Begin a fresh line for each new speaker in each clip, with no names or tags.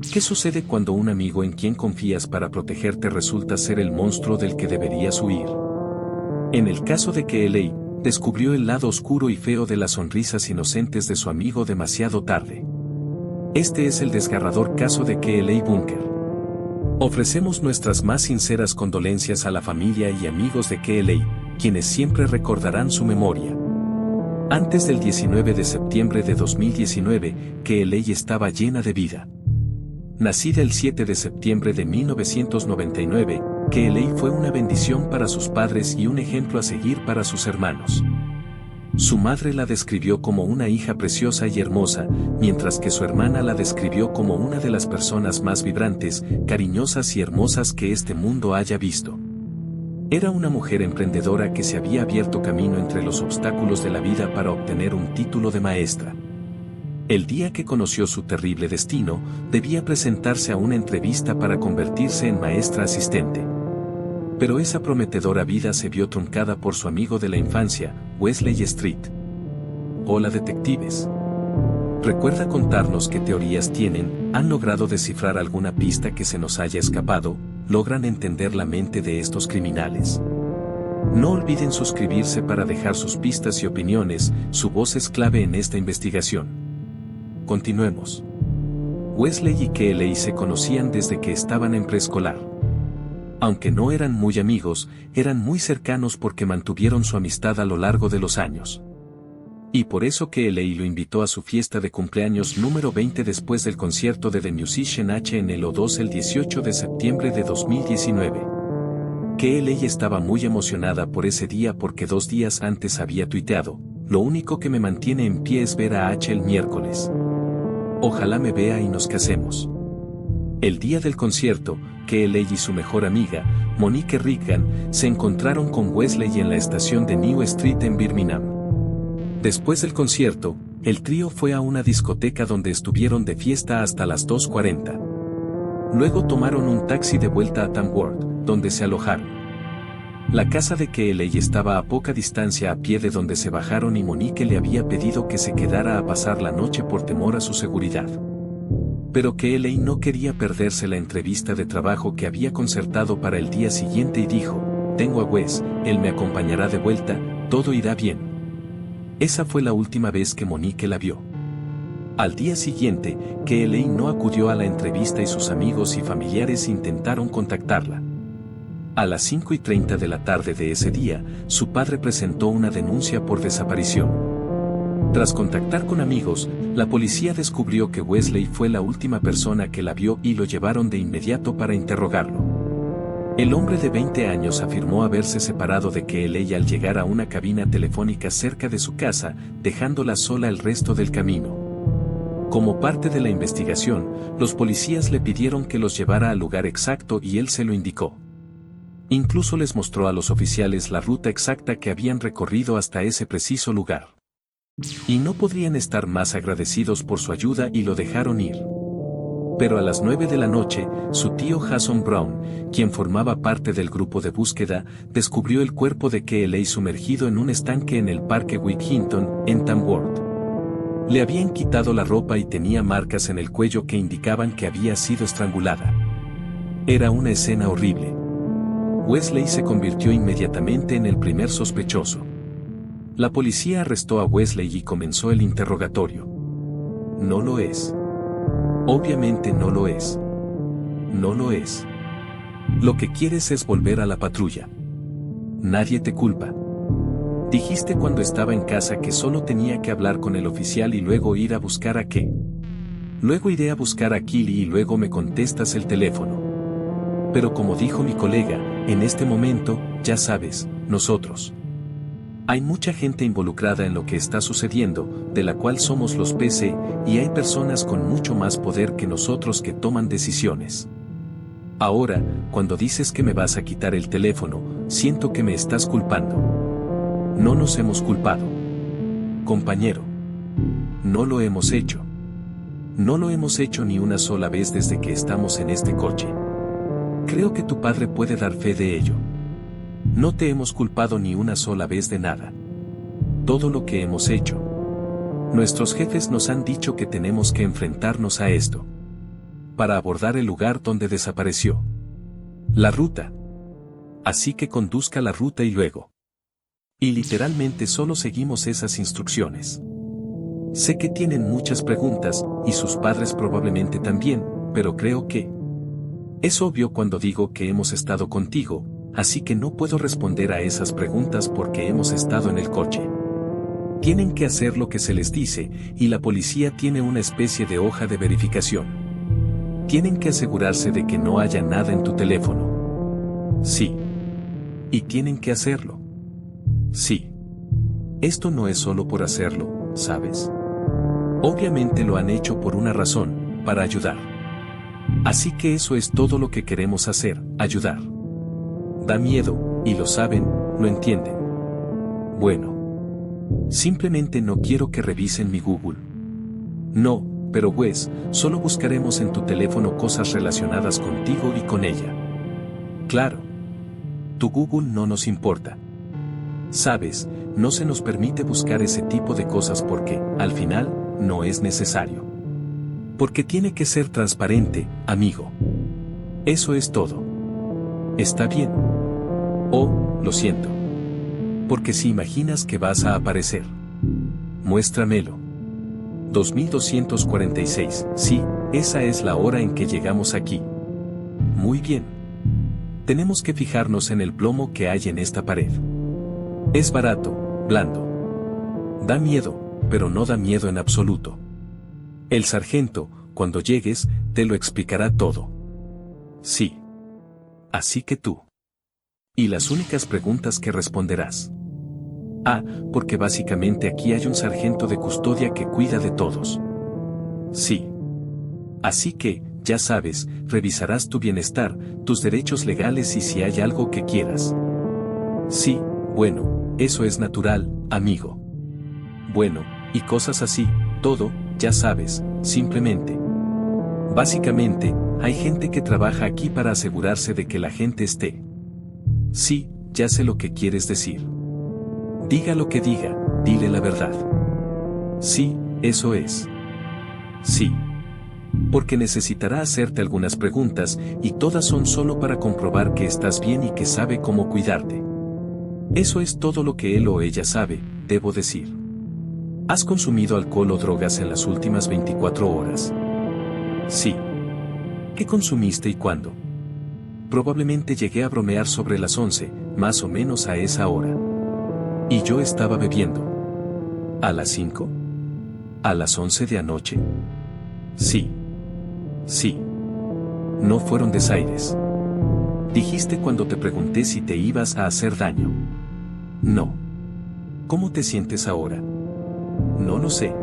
¿Qué sucede cuando un amigo en quien confías para protegerte resulta ser el monstruo del que deberías huir? En el caso de que L.A. descubrió el lado oscuro y feo de las sonrisas inocentes de su amigo demasiado tarde. Este es el desgarrador caso de K.L.A. Bunker. Ofrecemos nuestras más sinceras condolencias a la familia y amigos de K.L.A., quienes siempre recordarán su memoria. Antes del 19 de septiembre de 2019, K.L.A. estaba llena de vida. Nacida el 7 de septiembre de 1999, K.L.A. fue una bendición para sus padres y un ejemplo a seguir para sus hermanos. Su madre la describió como una hija preciosa y hermosa, mientras que su hermana la describió como una de las personas más vibrantes, cariñosas y hermosas que este mundo haya visto. Era una mujer emprendedora que se había abierto camino entre los obstáculos de la vida para obtener un título de maestra. El día que conoció su terrible destino, debía presentarse a una entrevista para convertirse en maestra asistente. Pero esa prometedora vida se vio truncada por su amigo de la infancia, Wesley Street. Hola detectives. ¿Recuerda contarnos qué teorías tienen? ¿Han logrado descifrar alguna pista que se nos haya escapado? ¿Logran entender la mente de estos criminales? No olviden suscribirse para dejar sus pistas y opiniones, su voz es clave en esta investigación. Continuemos. Wesley y K.L.A. se conocían desde que estaban en preescolar. Aunque no eran muy amigos, eran muy cercanos porque mantuvieron su amistad a lo largo de los años. Y por eso K.L.A. lo invitó a su fiesta de cumpleaños número 20 después del concierto de The Musician H en el O2 el 18 de septiembre de 2019. K.L.A. estaba muy emocionada por ese día porque 2 días antes había tuiteado: "Lo único que me mantiene en pie es ver a H el miércoles. Ojalá me vea y nos casemos". El día del concierto, K.L.A. y su mejor amiga, Monique Riggan, se encontraron con Wesley en la estación de New Street en Birmingham. Después del concierto, el trío fue a una discoteca donde estuvieron de fiesta hasta las 2:40. Luego tomaron un taxi de vuelta a Tamworth, donde se alojaron. La casa de K.L.A. estaba a poca distancia a pie de donde se bajaron y Monique le había pedido que se quedara a pasar la noche por temor a su seguridad. Pero K.L.A. no quería perderse la entrevista de trabajo que había concertado para el día siguiente y dijo: "Tengo a Wes, él me acompañará de vuelta, todo irá bien". Esa fue la última vez que Monique la vio. Al día siguiente, K.L.A. no acudió a la entrevista y sus amigos y familiares intentaron contactarla. A las 5:30 de la tarde de ese día, su padre presentó una denuncia por desaparición. Tras contactar con amigos, la policía descubrió que Wesley fue la última persona que la vio y lo llevaron de inmediato para interrogarlo. El hombre de 20 años afirmó haberse separado de K.L.A. al llegar a una cabina telefónica cerca de su casa, dejándola sola el resto del camino. Como parte de la investigación, los policías le pidieron que los llevara al lugar exacto y él se lo indicó. Incluso les mostró a los oficiales la ruta exacta que habían recorrido hasta ese preciso lugar. Y no podrían estar más agradecidos por su ayuda y lo dejaron ir. Pero a las 9 de la noche, su tío Jason Brown, quien formaba parte del grupo de búsqueda, descubrió el cuerpo de K.L.A. sumergido en un estanque en el parque Wigginton, en Tamworth. Le habían quitado la ropa y tenía marcas en el cuello que indicaban que había sido estrangulada. Era una escena horrible. Wesley se convirtió inmediatamente en el primer sospechoso. La policía arrestó a Wesley y comenzó el interrogatorio. No lo es. Obviamente no lo es. No lo es. Lo que quieres es volver a la patrulla. Nadie te culpa. Dijiste cuando estaba en casa que solo tenía que hablar con el oficial y luego ir a buscar a qué. Luego iré a buscar a Killy y luego me contestas el teléfono. Pero como dijo mi colega, en este momento, ya sabes, nosotros. Hay mucha gente involucrada en lo que está sucediendo, de la cual somos los PC, y hay personas con mucho más poder que nosotros que toman decisiones. Ahora, cuando dices que me vas a quitar el teléfono, siento que me estás culpando. No nos hemos culpado. Compañero. No lo hemos hecho. No lo hemos hecho ni una sola vez desde que estamos en este coche. Creo que tu padre puede dar fe de ello. No te hemos culpado ni una sola vez de nada. Todo lo que hemos hecho. Nuestros jefes nos han dicho que tenemos que enfrentarnos a esto. para abordar el lugar donde desapareció. La ruta. Así que conduzca la ruta y luego. Y literalmente solo seguimos esas instrucciones. Sé que tienen muchas preguntas, y sus padres probablemente también, pero creo que es obvio cuando digo que hemos estado contigo, así que no puedo responder a esas preguntas porque hemos estado en el coche. Tienen que hacer lo que se les dice, y la policía tiene una especie de hoja de verificación. Tienen que asegurarse de que no haya nada en tu teléfono. Sí. Y tienen que hacerlo. Sí. Esto no es solo por hacerlo, ¿sabes? Obviamente lo han hecho por una razón, para ayudar. Así que eso es todo lo que queremos hacer, ayudar. Da miedo, y lo saben, lo entienden. Bueno. Simplemente no quiero que revisen mi Google. No, pero Wes, solo buscaremos en tu teléfono cosas relacionadas contigo y con ella. Claro. Tu Google no nos importa. Sabes, no se nos permite buscar ese tipo de cosas porque, al final, no es necesario. Porque tiene que ser transparente, amigo. Eso es todo. ¿Está bien? Oh, lo siento. Porque si imaginas que vas a aparecer. Muéstramelo. 2246, sí, esa es la hora en que llegamos aquí. Muy bien. Tenemos que fijarnos en el plomo que hay en esta pared. Es barato, blando. Da miedo, pero no da miedo en absoluto. El sargento, cuando llegues, te lo explicará todo. Sí. Así que tú. Y las únicas preguntas que responderás. Ah, porque básicamente aquí hay un sargento de custodia que cuida de todos. Sí. Así que, ya sabes, revisarás tu bienestar, tus derechos legales y si hay algo que quieras. Sí, bueno, eso es natural, amigo. Bueno, y cosas así, todo, ya sabes, simplemente. Básicamente, hay gente que trabaja aquí para asegurarse de que la gente esté. Sí, ya sé lo que quieres decir. Diga lo que diga, dile la verdad. Sí, eso es. Sí. Porque necesitará hacerte algunas preguntas, y todas son solo para comprobar que estás bien y que sabe cómo cuidarte. Eso es todo lo que él o ella sabe, debo decir. ¿Has consumido alcohol o drogas en las últimas 24 horas? Sí. ¿Qué consumiste y cuándo? Probablemente llegué a bromear sobre las 11, más o menos a esa hora. Y yo estaba bebiendo. ¿A las 5? ¿A las 11 de anoche? Sí. Sí. No fueron desaires. Dijiste cuando te pregunté si te ibas a hacer daño. No. ¿Cómo te sientes ahora? No lo sé.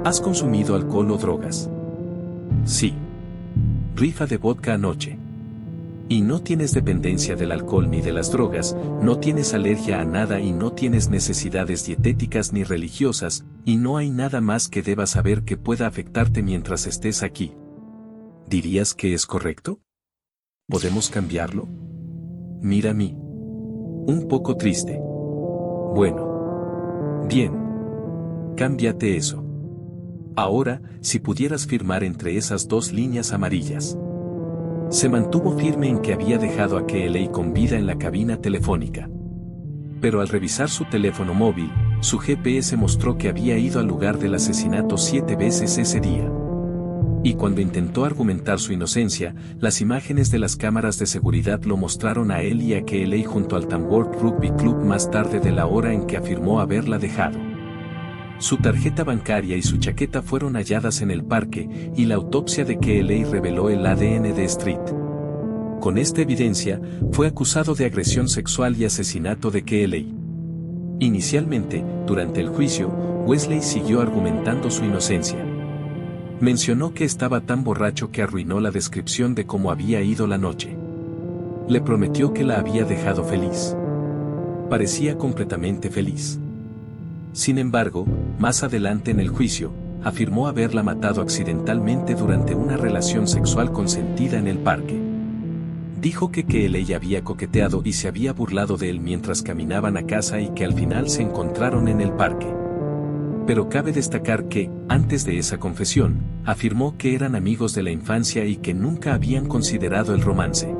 ¿Has consumido alcohol o drogas? Sí. Rifa de vodka anoche. Y no tienes dependencia del alcohol ni de las drogas, no tienes alergia a nada y no tienes necesidades dietéticas ni religiosas, y no hay nada más que debas saber que pueda afectarte mientras estés aquí. ¿Dirías que es correcto? ¿Podemos cambiarlo? Mira a mí. Un poco triste. Bueno. Bien. Cámbiate eso. Ahora, si pudieras firmar entre esas dos líneas amarillas. Se mantuvo firme en que había dejado a KLA con vida en la cabina telefónica. Pero al revisar su teléfono móvil, su GPS mostró que había ido al lugar del asesinato 7 veces ese día. Y cuando intentó argumentar su inocencia, las imágenes de las cámaras de seguridad lo mostraron a él y a KLA junto al Tamworth Rugby Club más tarde de la hora en que afirmó haberla dejado. Su tarjeta bancaria y su chaqueta fueron halladas en el parque, y la autopsia de KLA reveló el ADN de Street. Con esta evidencia, fue acusado de agresión sexual y asesinato de KLA. Inicialmente, durante el juicio, Wesley siguió argumentando su inocencia. Mencionó que estaba tan borracho que arruinó la descripción de cómo había ido la noche. Le prometió que la había dejado feliz. Parecía completamente feliz. Sin embargo, más adelante en el juicio, afirmó haberla matado accidentalmente durante una relación sexual consentida en el parque. Dijo que KLA había coqueteado y se había burlado de él mientras caminaban a casa y que al final se encontraron en el parque. Pero cabe destacar que, antes de esa confesión, afirmó que eran amigos de la infancia y que nunca habían considerado el romance.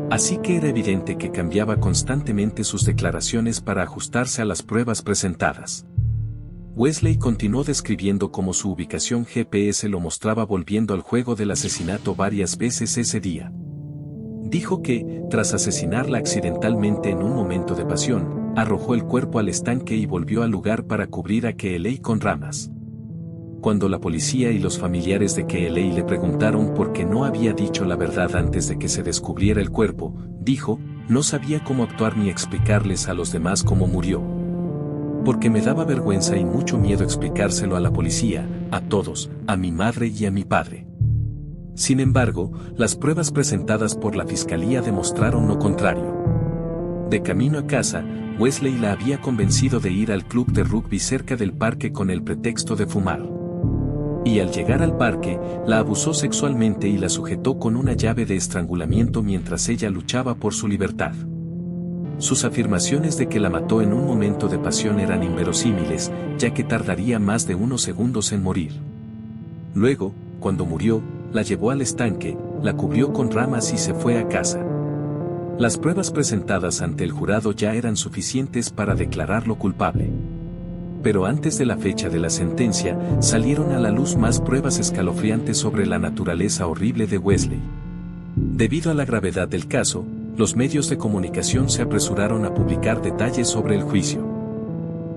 Así que era evidente que cambiaba constantemente sus declaraciones para ajustarse a las pruebas presentadas. Wesley continuó describiendo cómo su ubicación GPS lo mostraba volviendo al juego del asesinato varias veces ese día. Dijo que, tras asesinarla accidentalmente en un momento de pasión, arrojó el cuerpo al estanque y volvió al lugar para cubrir a Keeley con ramas. Cuando la policía y los familiares de Keeley le preguntaron por qué no había dicho la verdad antes de que se descubriera el cuerpo, dijo, no sabía cómo actuar ni explicarles a los demás cómo murió. Porque me daba vergüenza y mucho miedo explicárselo a la policía, a todos, a mi madre y a mi padre. Sin embargo, las pruebas presentadas por la fiscalía demostraron lo contrario. De camino a casa, Wesley la había convencido de ir al club de rugby cerca del parque con el pretexto de fumar. Y al llegar al parque, la abusó sexualmente y la sujetó con una llave de estrangulamiento mientras ella luchaba por su libertad. Sus afirmaciones de que la mató en un momento de pasión eran inverosímiles, ya que tardaría más de unos segundos en morir. Luego, cuando murió, la llevó al estanque, la cubrió con ramas y se fue a casa. Las pruebas presentadas ante el jurado ya eran suficientes para declararlo culpable. Pero antes de la fecha de la sentencia, salieron a la luz más pruebas escalofriantes sobre la naturaleza horrible de Wesley. Debido a la gravedad del caso, los medios de comunicación se apresuraron a publicar detalles sobre el juicio.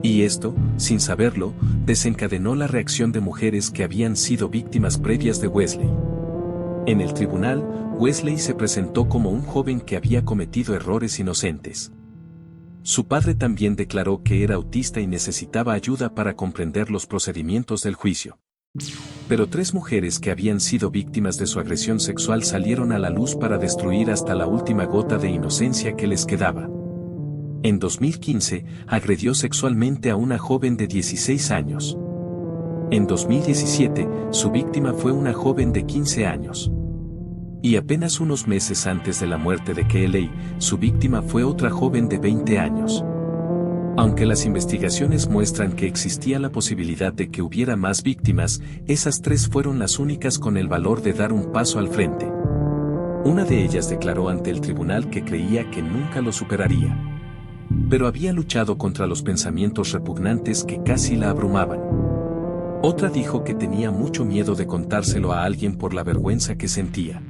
Y esto, sin saberlo, desencadenó la reacción de mujeres que habían sido víctimas previas de Wesley. En el tribunal, Wesley se presentó como un joven que había cometido errores inocentes. Su padre también declaró que era autista y necesitaba ayuda para comprender los procedimientos del juicio. Pero 3 mujeres que habían sido víctimas de su agresión sexual salieron a la luz para destruir hasta la última gota de inocencia que les quedaba. En 2015, agredió sexualmente a una joven de 16 años. En 2017, su víctima fue una joven de 15 años. Y apenas unos meses antes de la muerte de Keeley, su víctima fue otra joven de 20 años. Aunque las investigaciones muestran que existía la posibilidad de que hubiera más víctimas, esas 3 fueron las únicas con el valor de dar un paso al frente. Una de ellas declaró ante el tribunal que creía que nunca lo superaría. Pero había luchado contra los pensamientos repugnantes que casi la abrumaban. Otra dijo que tenía mucho miedo de contárselo a alguien por la vergüenza que sentía.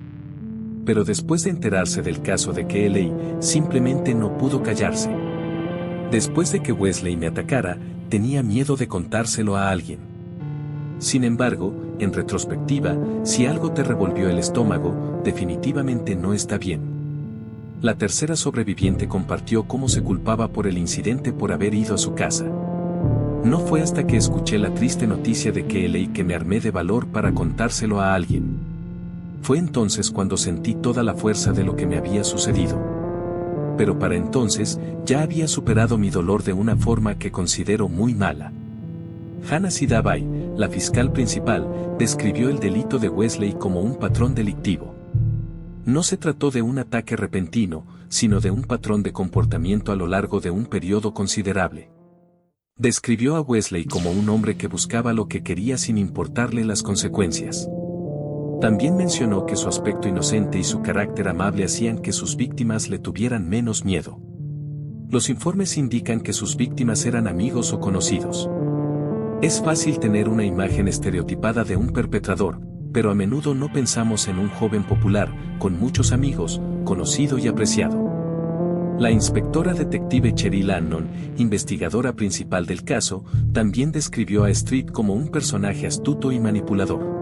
Pero después de enterarse del caso de Keeley, simplemente no pudo callarse. Después de que Wesley me atacara, tenía miedo de contárselo a alguien. Sin embargo, en retrospectiva, si algo te revolvió el estómago, definitivamente no está bien. La tercera sobreviviente compartió cómo se culpaba por el incidente por haber ido a su casa. No fue hasta que escuché la triste noticia de Keeley que me armé de valor para contárselo a alguien. Fue entonces cuando sentí toda la fuerza de lo que me había sucedido. Pero para entonces, ya había superado mi dolor de una forma que considero muy mala. Hannah Sidabai, la fiscal principal, describió el delito de Wesley como un patrón delictivo. No se trató de un ataque repentino, sino de un patrón de comportamiento a lo largo de un periodo considerable. Describió a Wesley como un hombre que buscaba lo que quería sin importarle las consecuencias. También mencionó que su aspecto inocente y su carácter amable hacían que sus víctimas le tuvieran menos miedo. Los informes indican que sus víctimas eran amigos o conocidos. Es fácil tener una imagen estereotipada de un perpetrador, pero a menudo no pensamos en un joven popular, con muchos amigos, conocido y apreciado. La inspectora detective Cheryl Annon, investigadora principal del caso, también describió a Street como un personaje astuto y manipulador.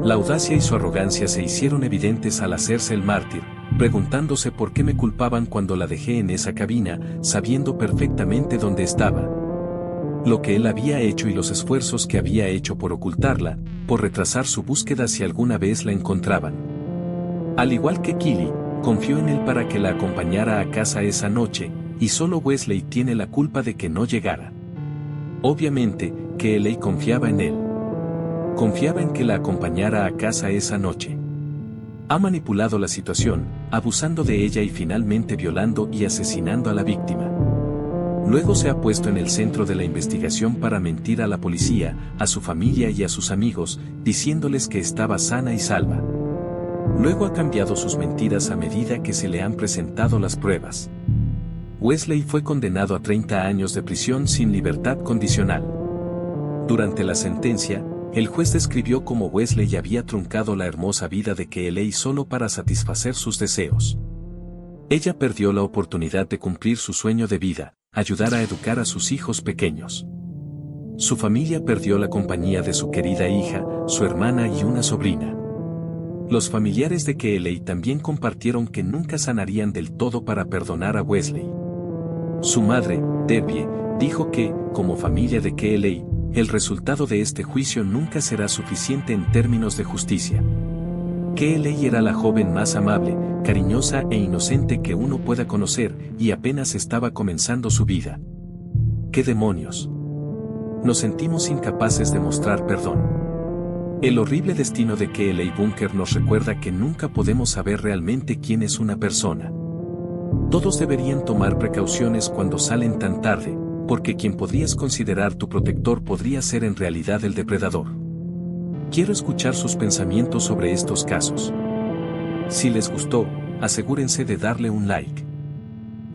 La audacia y su arrogancia se hicieron evidentes al hacerse el mártir, preguntándose por qué me culpaban cuando la dejé en esa cabina, sabiendo perfectamente dónde estaba. Lo que él había hecho y los esfuerzos que había hecho por ocultarla, por retrasar su búsqueda si alguna vez la encontraban. Al igual que Keeley, confió en él para que la acompañara a casa esa noche, y solo Wesley tiene la culpa de que no llegara. Obviamente, Keeley confiaba en él. Confiaba en que la acompañara a casa esa noche. Ha manipulado la situación, abusando de ella y finalmente violando y asesinando a la víctima. Luego se ha puesto en el centro de la investigación para mentir a la policía, a su familia y a sus amigos, diciéndoles que estaba sana y salva. Luego ha cambiado sus mentiras a medida que se le han presentado las pruebas. Wesley fue condenado a 30 años de prisión sin libertad condicional. Durante la sentencia, el juez describió cómo Wesley había truncado la hermosa vida de Keeley solo para satisfacer sus deseos. Ella perdió la oportunidad de cumplir su sueño de vida, ayudar a educar a sus hijos pequeños. Su familia perdió la compañía de su querida hija, su hermana y una sobrina. Los familiares de Keeley también compartieron que nunca sanarían del todo para perdonar a Wesley. Su madre, Debbie, dijo que, como familia de Keeley, el resultado de este juicio nunca será suficiente en términos de justicia. Keeley era la joven más amable, cariñosa e inocente que uno pueda conocer, y apenas estaba comenzando su vida. ¡Qué demonios! Nos sentimos incapaces de mostrar perdón. El horrible destino de Keeley Bunker nos recuerda que nunca podemos saber realmente quién es una persona. Todos deberían tomar precauciones cuando salen tan tarde, porque quien podrías considerar tu protector podría ser en realidad el depredador. Quiero escuchar sus pensamientos sobre estos casos. Si les gustó, asegúrense de darle un like.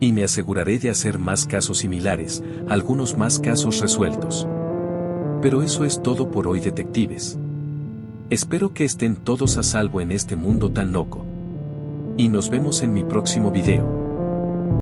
Y me aseguraré de hacer más casos similares, algunos más casos resueltos. Pero eso es todo por hoy, detectives. Espero que estén todos a salvo en este mundo tan loco. Y nos vemos en mi próximo video.